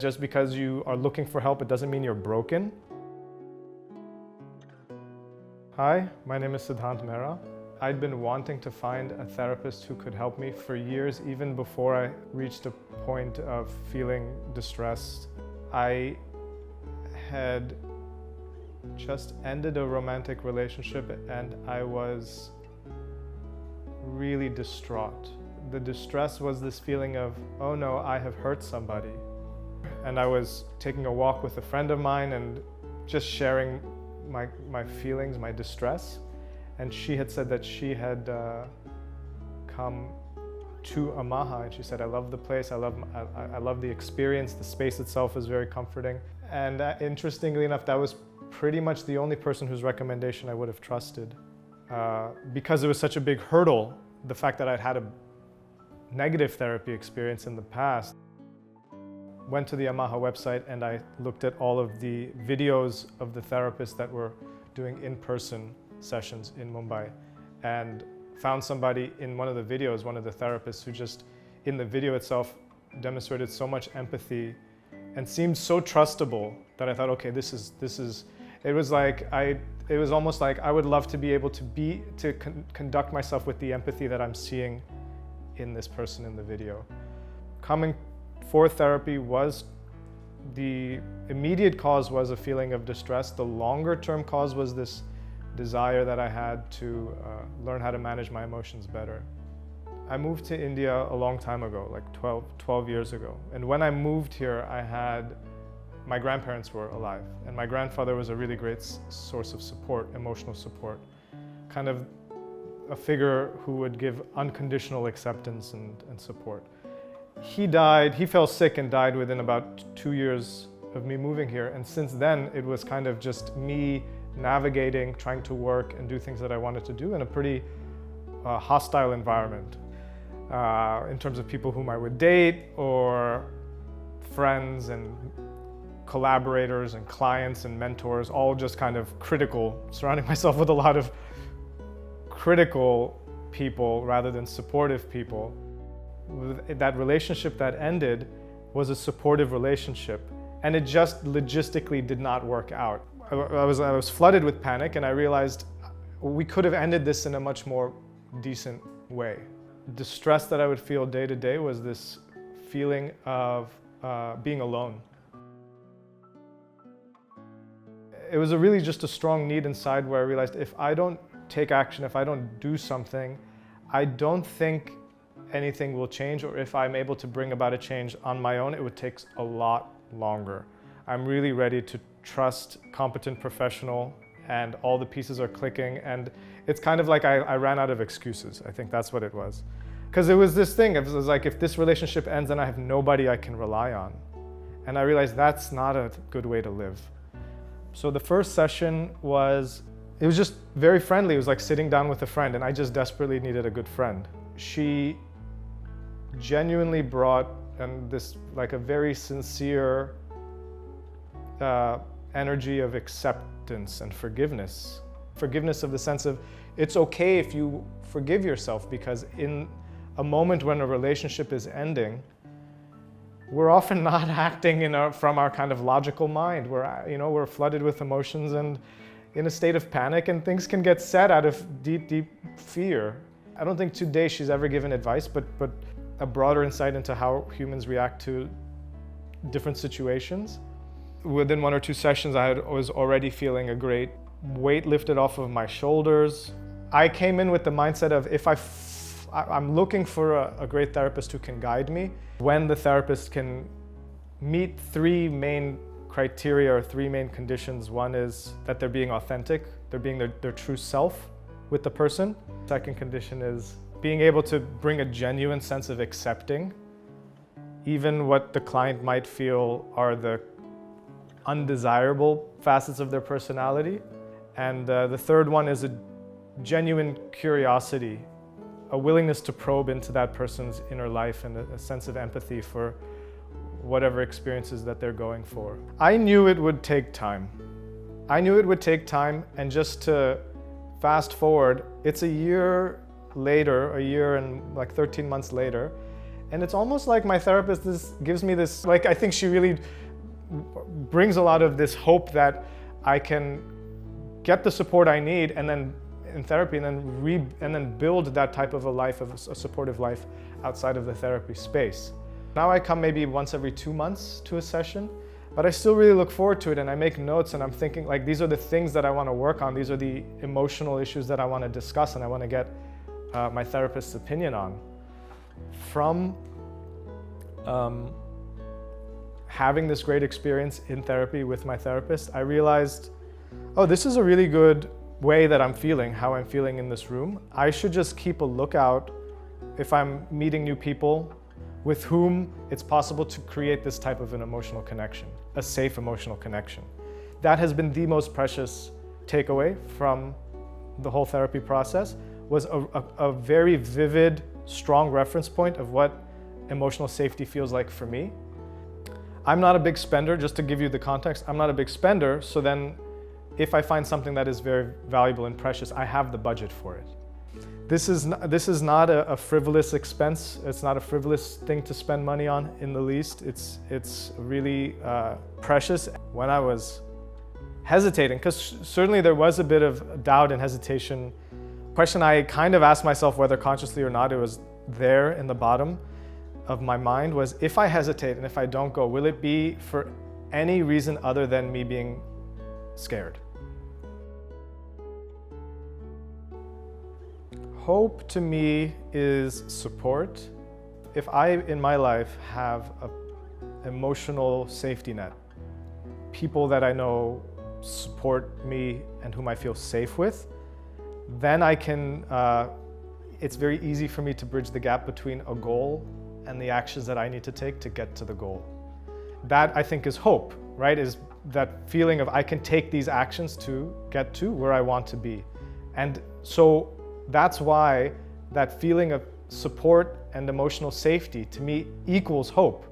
Just because you are looking for help, it doesn't mean you're broken. Hi, my name is Sidhant. I'd been wanting to find a therapist who could help me for years, even before I reached a point of feeling distressed. I had just ended a romantic relationship and I was really distraught. The distress was this feeling of, oh no, I have hurt somebody. And I was taking a walk with a friend of mine and just sharing my feelings, my distress. And she had said that she had come to Amaha, and she said, I love the place, I love the experience, the space itself is very comforting. And interestingly enough, that was pretty much the only person whose recommendation I would have trusted. Because it was such a big hurdle, the fact that I'd had a negative therapy experience in the past. Went to the Amaha website and I looked at all of the videos of the therapists that were doing in-person sessions in Mumbai, and found somebody in one of the videos, one of the therapists, who just in the video itself demonstrated so much empathy and seemed so trustable that I thought, okay, this is it was almost like I would love to be able to conduct myself with the empathy that I'm seeing in this person in the video. Coming for therapy was, the immediate cause was a feeling of distress. The longer term cause was this desire that I had to learn how to manage my emotions better. I moved to India a long time ago, like 12 years ago. And when I moved here, my grandparents were alive. And my grandfather was a really great source of support, emotional support. Kind of a figure who would give unconditional acceptance and support. He died, he fell sick and died within about 2 years of me moving here. And since then, it was kind of just me navigating, trying to work and do things that I wanted to do in a pretty hostile environment. In terms of people whom I would date, or friends and collaborators and clients and mentors, all just kind of critical, surrounding myself with a lot of critical people rather than supportive people. That relationship that ended was a supportive relationship, and it just logistically did not work out. I was flooded with panic, and I realized we could have ended this in a much more decent way. The stress that I would feel day to day was this feeling of being alone. It was really just a strong need inside where I realized if I don't take action, if I don't do something, I don't think anything will change, or if I'm able to bring about a change on my own, it would take a lot longer. I'm really ready to trust competent professional, and all the pieces are clicking, and it's kind of like I ran out of excuses. I think that's what it was. Because it was this thing, it was like, if this relationship ends, then I have nobody I can rely on. And I realized that's not a good way to live. So the first session was just very friendly. It was like sitting down with a friend, and I just desperately needed a good friend. She genuinely brought this like a very sincere energy of acceptance and forgiveness. Forgiveness of the sense of, it's okay if you forgive yourself, because in a moment when a relationship is ending, we're often not acting from our kind of logical mind. We're flooded with emotions and in a state of panic, and things can get said out of deep fear. I don't think today she's ever given advice, but a broader insight into how humans react to different situations. Within 1 or 2 sessions, I was already feeling a great weight lifted off of my shoulders. I came in with the mindset of, if I'm looking for a great therapist who can guide me, when the therapist can meet 3 main criteria or 3 main conditions. One is that they're being authentic, they're being their true self with the person. Second condition is being able to bring a genuine sense of accepting even what the client might feel are the undesirable facets of their personality. And the third one is a genuine curiosity, a willingness to probe into that person's inner life, and a sense of empathy for whatever experiences that they're going for. I knew it would take time. And just to fast forward, it's a year later, a year and like 13 months later, And it's almost like my therapist gives me this, like, I think she really brings a lot of this hope that I can get the support I need and then in therapy and then build that type of a life, of a supportive life outside of the therapy space. Now I come maybe once every 2 months to a session, but I still really look forward to it, and I make notes, and I'm thinking, like, these are the things that I want to work on. These are the emotional issues that I want to discuss and I want to get my therapist's opinion on. From having this great experience in therapy with my therapist, I realized, oh, this is a really good way that I'm feeling, how I'm feeling in this room. I should just keep a lookout if I'm meeting new people with whom it's possible to create this type of an emotional connection, a safe emotional connection. That has been the most precious takeaway from the whole therapy process, was a very vivid, strong reference point of what emotional safety feels like for me. I'm not a big spender, just to give you the context. I'm not a big spender, so then if I find something that is very valuable and precious, I have the budget for it. This is not a frivolous expense. It's not a frivolous thing to spend money on in the least. It's really precious. When I was hesitating, because certainly there was a bit of doubt and hesitation, question I kind of asked myself, whether consciously or not, it was there in the bottom of my mind, was, if I hesitate and if I don't go, will it be for any reason other than me being scared? Hope to me is support. If I, in my life, have an emotional safety net, people that I know support me and whom I feel safe with, then I can, it's very easy for me to bridge the gap between a goal and the actions that I need to take to get to the goal. That, I think, is hope, right? Is that feeling of I can take these actions to get to where I want to be. And so that's why that feeling of support and emotional safety to me equals hope.